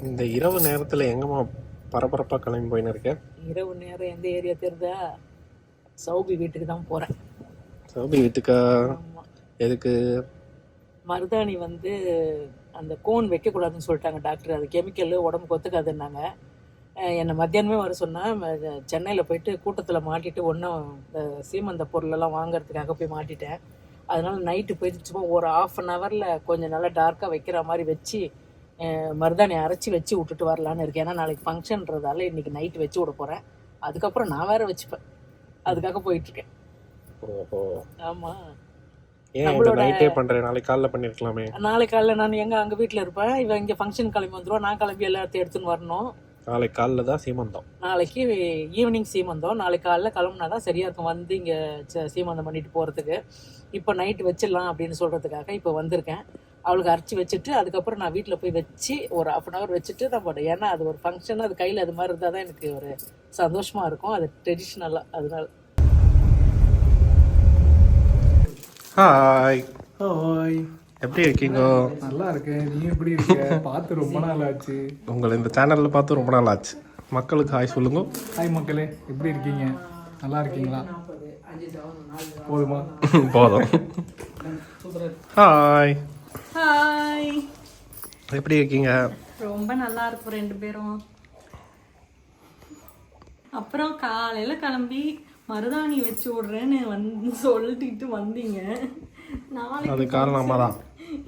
இந்த இரவு நேரத்தில் எங்கம்மா பரபரப்பாக கிளம்பி போயின்னு இருக்கேன்? இரவு நேரம் எந்த ஏரியா தெரியுதா? சௌபி வீட்டுக்கு தான் போகிறேன். சௌபி வீட்டுக்கா? எதுக்கு? மருதாணி வந்து அந்த கோன் வைக்கக்கூடாதுன்னு சொல்லிட்டாங்க டாக்டர். அது கெமிக்கல் உடம்புக்கு ஒத்துக்காதுன்னாங்க. என்னை மத்தியானமே வர சொன்னால் சென்னையில் போயிட்டு கூட்டத்தில் மாட்டிட்டு ஒன்றும் இந்த சீமந்த பொருளெல்லாம் வாங்குறதுக்காக போய் மாட்டிட்டேன். அதனால் நைட்டு போயிட்டு சும்மா ஒரு 1/2 ஹவரில் கொஞ்சம் நல்லா டார்க்காக வைக்கிற மாதிரி வச்சு மருதாணி அரைச்சி வச்சு விட்டுட்டு வரலான்னு இருக்கேன். ஏன்னா நாளைக்கு ஃபங்க்ஷன்றதால இன்றைக்கி நைட்டு வச்சு விட போகிறேன். அதுக்கப்புறம் நான் வேறு வச்சுப்பேன். அதுக்காக போயிட்டுருக்கேன். ஓஹோ, ஆமாம். நம்மளோட நைட்டே பண்ணுறேன், நாளைக்கு காலைல பண்ணியிருக்கலாமே. நாளைக்கு காலைல நான் அங்கே வீட்டில் இருப்பேன். இவன் இங்கே ஃபங்க்ஷன் கிளம்பி வந்துடுவான். நான் கிளம்பி எல்லாத்தையும் எடுத்துன்னு வரணும். நாளைக்கு காலைல தான் சீமந்தம். நாளைக்கு ஈவினிங் சீமந்தம். நாளைக்கு காலைல கிளம்புனா தான் சரியாக இருக்கும் வந்து இங்கே சீமந்தம் பண்ணிட்டு போகிறதுக்கு. இப்போ நைட்டு வச்சிடலாம் அப்படின்னு சொல்கிறதுக்காக இப்போ வந்திருக்கேன். அவளுக்கு அரைச்சி வச்சுட்டு அதுக்கப்புறம் நான் வீட்டில் போய் வச்சு ஒரு 1/2 ஹவர் வச்சுட்டு தான் போட்டேன். ஏன்னா அது ஒரு ஃபங்க்ஷன், அது கையில் அது மாதிரி இருந்தால் தான் எனக்கு ஒரு சந்தோஷமாக இருக்கும். அது ட்ரெடிஷ்னலாக. அதனால ஹாய். ஹாய், எப்படி இருக்கீங்க? நல்லா இருக்கேன். நீ எப்படி இருக்க? பார்த்து ரொம்ப நாள் ஆச்சு. உங்களை இந்த சேனலில் பார்த்து ரொம்ப நாள் ஆச்சு. மக்களுக்கு ஹாய் சொல்லுங்க. ஹாய் மக்களே, எப்படி இருக்கீங்க? நல்லா இருக்கீங்களா? போதுமா? போதும். ஹாய். ஹாய், எப்படி இருக்கீங்க? ரொம்ப நல்லா இருக்கும் 2 பேரும். அப்புறம் காலையில கிளம்பி மருதாணி வச்சு விடுறேன்னு சொல்லிட்டு வந்தீங்க. அது நாளைக்கு காரணமாக தான்.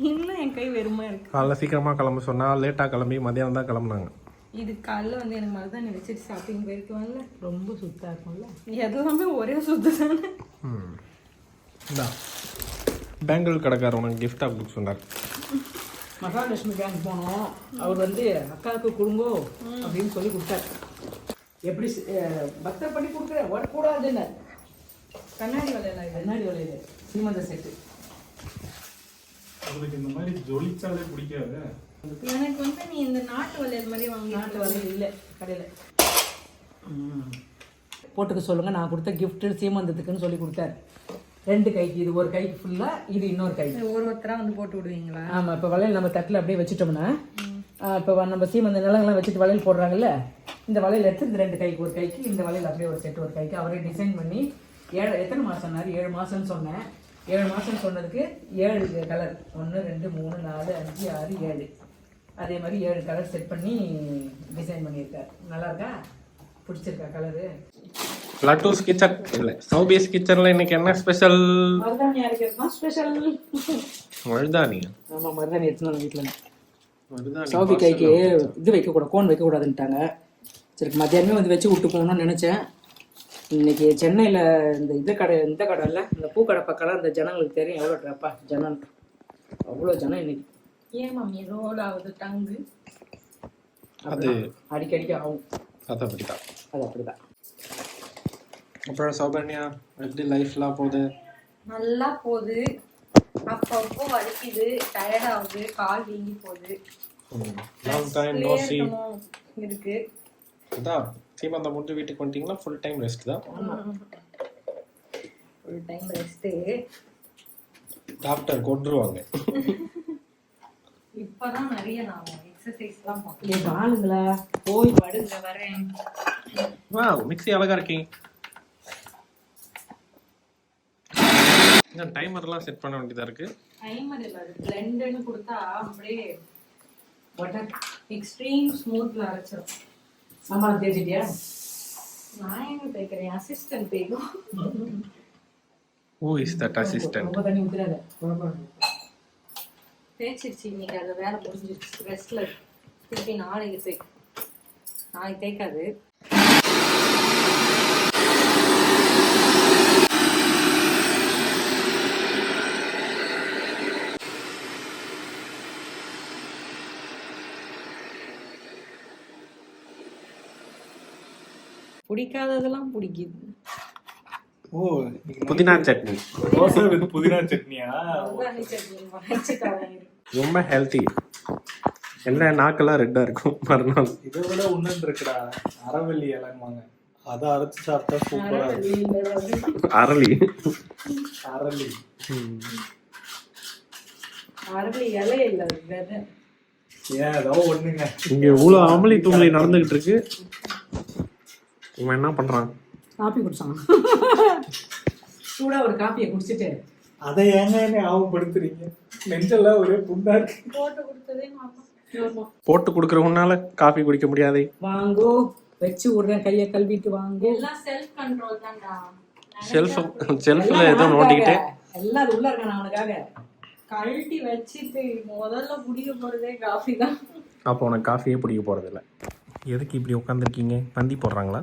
இன்னும் என் கை வெறுமா இருக்கு. காலைல சீக்கிரமாக கிளம்ப சொன்னால் லேட்டாக கிளம்பி மதியானம் தான் கிளம்புனாங்க. இது காலைல வந்து எனக்கு மருதாணி வச்சுட்டு ஷாப்பிங் போயிருக்கலாம்ல. ரொம்ப சுத்தாக இருக்கும்ல. எல்லாமே ஒரே சுத்து தானே. இந்தா பேங்கிள் கடைக்காரர் உனக்கு கிஃப்டாக கொடுக்க சொன்னார். மகாலட்சுமி பேங்க் போனோம். அவர் வந்து அக்காவுக்கு கொடுங்கோ அப்படின்னு சொல்லி கொடுத்தாரு. எப்படி பக்தர் பண்ணி கொடுக்குறேன் வரக்கூடாதுன்னு. கண்ணாடி வலையில கண்ணாடி வளையல் சீமந்த செட்டு. உங்களுக்கு இந்த மாதிரி ஜொலிச்சாலே பிடிக்காது. எனக்கு வந்து நீ இந்த நாட்டு வளையல் மாதிரி வாங்கி. நாட்டு வளையல் இல்லை கடையில். போட்டுக்க சொல்லுங்கள், நான் கொடுத்த கிஃப்ட்டு சீமந்தத்துக்குன்னு சொல்லி கொடுத்தாரு. 2 கைக்கு. இது ஒரு கைக்கு ஃபுல்லாக, இது இன்னொரு கைக்கு. ஒருத்தராக வந்து போட்டு விடுவீங்களா? ஆமாம். இப்போ வளையல் நம்ம தட்டில் அப்படியே வச்சுட்டோம்னா, இப்போ நம்ம சீமந்த நிலங்கள்லாம் வச்சுட்டு வளையல் போடுறாங்கல்ல, இந்த வளையல் எடுத்து இந்த 2 கைக்கு ஒரு கைக்கு, இந்த வளையல் அப்படியே ஒரு செட்டு ஒரு கைக்கு. அவரே டிசைன் பண்ணி எத்தனை மாதம் சொன்னார்? 7 மாதம்னு சொன்னேன். 7 மாதம் சொன்னதுக்கு 7 கலர் 1 2 3 4 5 6 7 அதே மாதிரி 7 கலர் செட் பண்ணி டிசைன் பண்ணியிருக்காரு. நல்லா இருக்கா? பிடிச்சிருக்கா கலரு? லட்டூஸ் கிச்சன் இல்லை, சௌபிஸ் கிச்சனில் இன்னைக்கு என்ன ஸ்பெஷல்? மருதாணி அரைக்கிறது தான் ஸ்பெஷல். மருதாணி? ஆமாம், மருதாணி எடுத்துன்னு வீட்டில். மருதாணி சௌபி கைக்கு இது வைக்கக்கூடாது, கோன் வைக்கக்கூடாதுன்ட்டாங்க. சரி, மத்தியானமே வந்து வச்சு விட்டு போகணும்னு நினச்சேன். இன்னைக்கு சென்னையில் இந்த கடை இல்லை, இந்த பூக்கடை பக்கம்லாம் இந்த ஜனங்களுக்கு தெரியும் எவ்வளோ ட்ராப்பா ஜனம், அவ்வளோ ஜனம் இன்னைக்கு. ஏன் மம்மி ரோல் ஆகுது டங்கு? அது அடிக்கடிக்கு ஆகும். அது அப்படிதான். அது அப்படிதான். அப்புறம் சௌபன்யா, எப்படி லைஃப்லாம் போகுது? நல்லா போகுது. அப்பப்போ வலிக்குது, டயர்ட் ஆகுது, கால் வீங்கி போகுது. லாங் டைம் நோ சீ இருக்கு. அதான் சீமந்தம் முடிஞ்சு வீட்டுக்கு வந்துட்டீங்களா? ஃபுல் டைம் ரெஸ்ட் தான். Full time rest. டாக்டர் கொண்டுருவாங்க. இப்பதான் நிறைய நான் எக்ஸசைஸ்லாம் பண்ணுறேன். ஏன் ஆளுங்களா போய் படுங்க வரேன். வா, மிக்ஸி அழகா இருக்கீங்க. டைமர்லாம் செட் பண்ண வேண்டியதா இருக்கு. டைமர் இல்லை, அது பிளெண்டுன்னு கொடுத்தா அப்படியே பட்டர் எக்ஸ்ட்ரீம் ஸ்மூத்ல அரைச்சிடும். அம்மா தேய்ச்சிட்டியா? நான் எங்க தேய்க்கிறேன், அசிஸ்டன்ட் தேய்க்கும். Who is that assistant? ரொம்ப தண்ணி ஊத்துறாத. தேய்ச்சிருச்சு இன்னைக்கு, அதை வேலை முடிஞ்சிருச்சு. ரெஸ்ட்ல திருப்பி நாளைக்கு தேய்க்கும். நாளைக்கு தேய்க்காது. பிடிக்காததெல்லாம் பிடிக்குது. ஓ, புதினா சட்னி. தோசை வித் புதினா சட்னியா? ரொம்ப ஹெல்த்தி. என்ன நாக்கெல்லாம் ரெட்டா இருக்கும் மறுநாள். இதை விட ஒண்ணுன்னு இருக்குடா, அரவல்லி இலைன்னுவாங்க. அதை அரைச்சு சாப்பிட்டா சூப்பரா இருக்கும். அரளி. அரளி அரளி இலை இல்லை, ஏன் ஏதோ ஒண்ணுங்க. இங்க இவ்வளோ அமளி துமளி நடந்துகிட்டு இருக்கு. இவன் என்ன பண்றான்? காப்பி குடிச்சான். சூடா ஒரு காப்பியை குடிச்சிட்டு அதை ஏங்க ஞாபகப்படுத்துறீங்க? நெஞ்செல்லாம் ஒரே புண்ணா இருக்கு. போட்டு கொடுத்ததே மாமா. போட்டு கொடுக்குறவனால காஃபி குடிக்க முடியாதே. வாங்கோ வச்சு விடுறேன், கையை கழுவிட்டு வாங்கோ. எல்லாம் செல்ஃப் கண்ட்ரோல் தான்டா. செல்ஃப்ல ஏதோ நோண்டிக்கிட்டு எல்லாம் அது உள்ள இருக்கான் அவனுக்காக. கழட்டி வச்சுட்டு முதல்ல குடிக்க போறதே காஃபி தான். அப்போ உனக்கு காஃபியே பிடிக்க போறதில்ல. எதுக்கு இப்படி உட்காந்துருக்கீங்க? பந்தி போடுறாங்களா?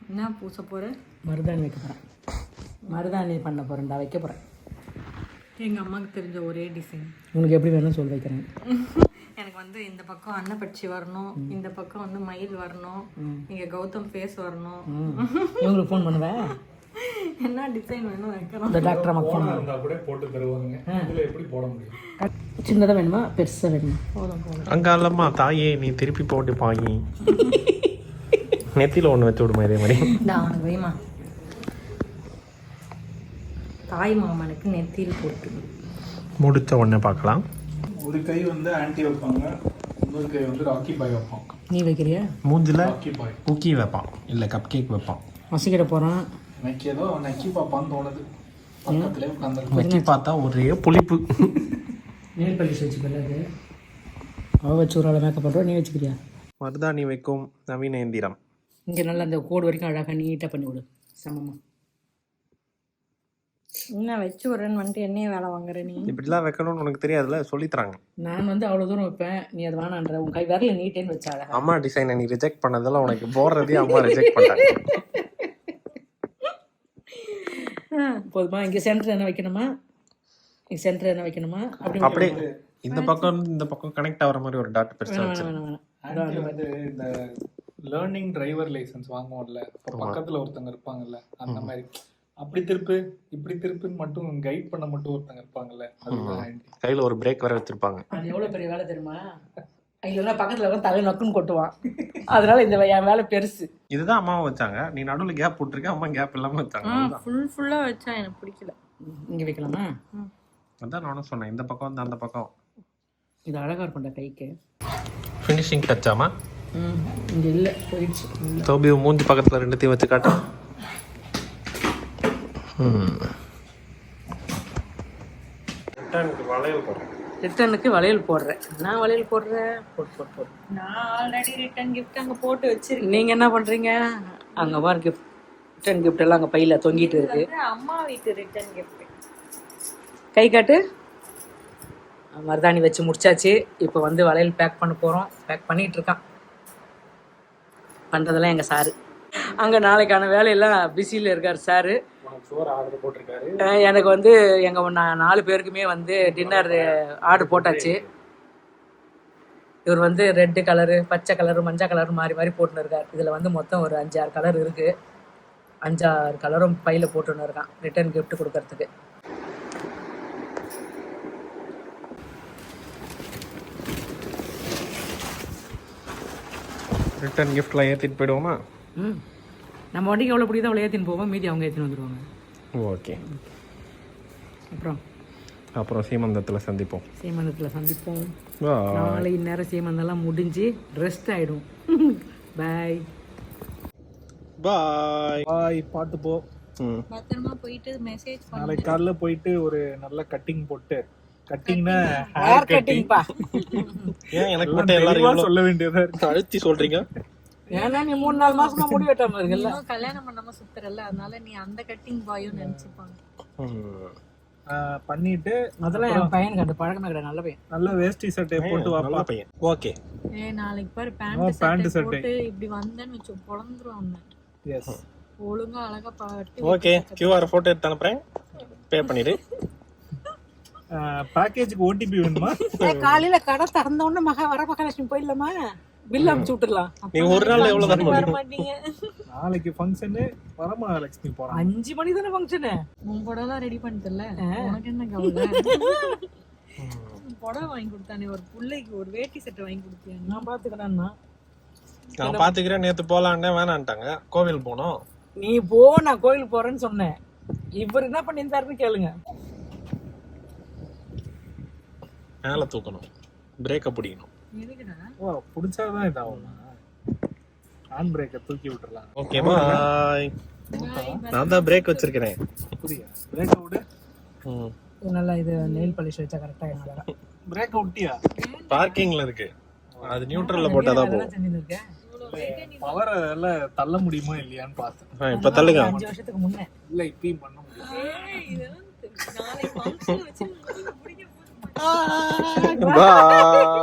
என்ன பூச போற? மருதாணி வைக்க போறேன். மருதாணி பண்ண போறேன்டா, வைக்க போறேன். எங்க அம்மாக்கு தெரிஞ்ச ஒரே டிசைன். உனக்கு எப்படி வேணும்னு சொல்லி வைக்கிறேன். எனக்கு வந்து இந்த பக்கம் அன்னப்பட்சி வரணும், இந்த பக்கம் வந்து மயில் வரணும், இங்க கௌதம் ஃபேஸ் வரணும். இவங்களுக்கு ஃபோன் பண்ணுவேன். என்ன டிசைன் வேணும் வைக்கிறோம். இந்த டாக்டர் அம்மா ஃபோன் இருந்தா கூட போட்டு தருவாங்க. இதுல எப்படி போட முடியும்? சின்னதாக வேணுமா பெருசாக வேணுமா? போதும். அங்க அல்லம்மா தாயே, நீ திருப்பி போட்டு பாயி. நெத்தியில் ஒன்று வச்சு விடுமா இதே மாதிரி. அவனுக்கு வைமா. தாய் மாமனுக்கு நெத்தியில் போட்டு முடிச்ச உடனே பார்க்கலாம். ஒரு கை வந்து ஆன்டி வைப்பாங்க, இன்னொரு கை வந்து ராக்கி பாய் வைப்பான். நீ வைக்கிறியா? மூஞ்சில் ராக்கி பாய் குக்கி வைப்பான், இல்லை கப் கேக் வைப்பான். மசிக்கிட போகிறான். எனக்கு ஏதோ நக்கி பாப்பான்னு தோணுது. பக்கத்துலேயே உட்காந்துருக்கு. வச்சு பார்த்தா ஒரே புளிப்பு. நெல் பாலிஷ் வச்சுக்கல, அது அவள் வச்சு ஒரு ஆளை மேக்கப் பண்ணுறோம். நீ வச்சுக்கிறியா? மருதாணி வைக்கும் நவீன எந்திரம். இங்கே நல்லா அந்த கோடு வரைக்கும் அழகாக நீட்டாக பண்ணி விடு. சமமாக என்ன வச்சு விட்றேன்னு வந்துட்டு என்னையே வேலை வாங்குற நீ. இப்படிலாம் வைக்கணும்னு உனக்கு தெரியாதுல்ல, சொல்லித்தராங்க. நான் வந்து அவ்வளோ தூரம் வைப்பேன், நீ அது வேணான்ற. உன் கை விரல நீட்டேன்னு வச்சா அழகா. அம்மா டிசைனை நீ ரிஜெக்ட் பண்ணதெல்லாம் உனக்கு போடுறதே அம்மா ரிஜெக்ட் பண்ணாங்க. போதுமா? இங்கே சென்டர் என்ன வைக்கணுமா? இங்கே சென்டர் என்ன வைக்கணுமா? அப்படியே இந்த பக்கம் இந்த பக்கம் கனெக்ட் ஆகிற மாதிரி ஒரு டாட் பெருசா வச்சு. ஆன்டி வந்து இந்த லேர்னிங் டிரைவர் லைசன்ஸ் வாங்குவோம்ல, இப்போ பக்கத்துல ஒருத்தங்க இருப்பாங்கல்ல, அந்த மாதிரி அப்படி திருப்பு இப்படி திருப்புன்னு மட்டும் கைட் பண்ண மட்டும் ஒருத்தங்க இருப்பாங்கல்ல, அதுதான் ஆன்டி. கையில ஒரு பிரேக் வர வச்சிருப்பாங்க. அது எவ்வளோ பெரிய வேலை தெரியுமா? இல்லைன்னா பக்கத்தில் வந்து தலை நக்குன்னு கொட்டுவான். அதனால இந்த என் வேலை பெருசு. இதுதான் அம்மாவை வச்சாங்க. நீ நடுவில் கேப் போட்டிருக்க, அம்மா கேப் இல்லாம வச்சாங்க. ஃபுல்லாக வச்சா எனக்கு பிடிக்கல. இங்கே வைக்கலாமா? அதான் நானும் சொன்னேன், இந்த பக்கம் வந்து அந்த பக்கம். இது அழகாக இருக்கும்டா கைக்கு. ஃபினிஷிங் டச்சாமா? இங்கே இல்லை, போயிடுச்சு. தோபி மூஞ்சி பக்கத்தில் ரெண்டுத்தையும் வச்சு காட்டு. ரிட்டனுக்கு வளையல் போடுறேன். நான் வளையல் போடுறேன். போட்டு நான் ஆல்ரெடி ரிட்டர்ன் கிஃப்ட் அங்கே போட்டு வச்சிருக்கேன். நீங்கள் என்ன பண்ணுறீங்க? அங்கே பாரு கிஃப்ட், ரிட்டன் கிஃப்ட் எல்லாம் அங்கே பையில் தொங்கிட்டு இருக்கு. அம்மா வீட்டு ரிட்டர்ன் கிஃப்ட். கை காட்டு. மருதாணி வச்சு முடிச்சாச்சு. இப்போ வந்து வளையல் பேக் பண்ண போகிறோம். பேக் பண்ணிகிட்டு இருக்கான். பண்ணுறதெல்லாம் எங்கள் சாரு. அங்கே நாளைக்கான வேலையெல்லாம் பிஸியில் இருக்கார் சாரு. எனக்கு வந்து எங்கள் 4 பேருக்குமே வந்து டின்னர் ஆர்டர் போட்டாச்சு. இவர் வந்து ரெட்டு கலரு, பச்சை கலரு, மஞ்சள் கலரு மாறி மாறி போட்டுன்னு இருக்கார். இதில் வந்து மொத்தம் ஒரு 5-6 கலர் இருக்குது. 5-6 கலரும் பையில் போட்டுன்னு இருக்கான் ரிட்டர்ன் கிஃப்ட் கொடுக்கறதுக்கு. ரிட்டர்ன் கிஃப்ட்லாம் ஏற்றிட்டு போயிடுவோமா? நம்ம வண்டிக்கு எவ்வளோ பிடிக்குதோ அவ்வளோ ஏற்றின்னு போவோம். மீதி அவங்க ஏற்றின்னு வந்துடுவாங்க. ஓகே. அப்புறம் சீமந்தத்தில் சந்திப்போம். நாளை இந்நேரம் சீமந்தெல்லாம் முடிஞ்சு ரெஸ்ட் ஆகிடும். பாய் பாய் பாய். பார்த்து போ, பத்திரமா போயிட்டு மெசேஜ் பண்ணு. நாளைக்கு காலைல போயிட்டு ஒரு நல்ல கட்டிங் போட்டு, கட்டிங்னா ஹேர் கட்டிங்ப்பா. ஏன் எனக்கு மட்டும் எல்லாரும் சொல்ல வேண்டியதா இருக்கு? அழுத்தி சொல்றீங்க. ஏன்னா நீ 3-4 மாசமா முடி வெட்டாம இருக்கல. இன்னும் கல்யாணம் பண்ணாம சுத்துறல, அதனால நீ அந்த கட்டிங் பாயும் நினைச்சுப்பாங்க. பண்ணிட்டு அதெல்லாம் என் பையனுக்கு அந்த பழக்கமே கிடையாது. நல்ல பையன். நல்ல வேஷ்டி சட்டை போட்டு வாப்பா பையன். ஓகே. நாளைக்கு பாரு பேண்ட் சட்டை போட்டு இப்படி வந்தேன்னு வெச்சு பொளந்துரும் அவன. எஸ். ஒழுங்கா அழகா பாட்டு. ஓகே, QR போட்டோ எடுத்து அனுப்புறேன். பே பண்ணிடு. பேக்கேஜுக்கு ஓடிபி வேணுமா? காலையில கடை திறந்த உடனே வரமகாலட்சுமி போயிடலாமா? பில் அனுப்பிச்சு விட்டுடலாம். நீ ஒரு நாள் எவ்வளவு தான் வர மாட்டீங்க. நாளைக்கு ஃபங்க்ஷன் வரமகாலட்சுமி போறாங்க. 5 மணி தானே ஃபங்க்ஷன். உன் புடவை ரெடி பண்ணிட்டல, உனக்கு என்ன கவலை? புடவை வாங்கி கொடுத்தானே, ஒரு பிள்ளைக்கு ஒரு வேட்டி சட்டை வாங்கி கொடுத்தியா? நான் பாத்துக்கிறேன்னா. நான் பாத்துக்கிறேன். நேத்து போலான்னே வேணான்ட்டாங்க. கோவில் போனோம். நீ போ, நான் கோயிலுக்கு போறேன்னு சொன்னேன். இவர் என்ன பண்ணியிருந்தாருன்னு கேளுங்க. மேலே தூக்கணும், பிரேக்கை பிடிக்கணும். எதுக்குடா? ஓ பிடிச்சாதான் இதாகுமா? ஹேண்ட் பிரேக்கை தூக்கி விட்டுறலாம். Okay bye. நான் தான் பிரேக் வச்சிருக்கிறேன். புரியா? பிரேக்கை விடு. நல்லா இது நெயில் பாலிஷ் வச்சா கரெக்டாக என்ன பிரேக்கை விட்டியா? பார்க்கிங்ல இருக்கு, அது நியூட்ரல்ல போட்டாதான் போகும். செஞ்சுருக்கேன். பவர் எல்லாம் தள்ள முடியுமா இல்லையான்னு பார்த்தேன். இப்ப தள்ளுங்க. 5 வருஷத்துக்கு முன்னே இல்ல இப்பயும் பண்ண முடியும். பாய்.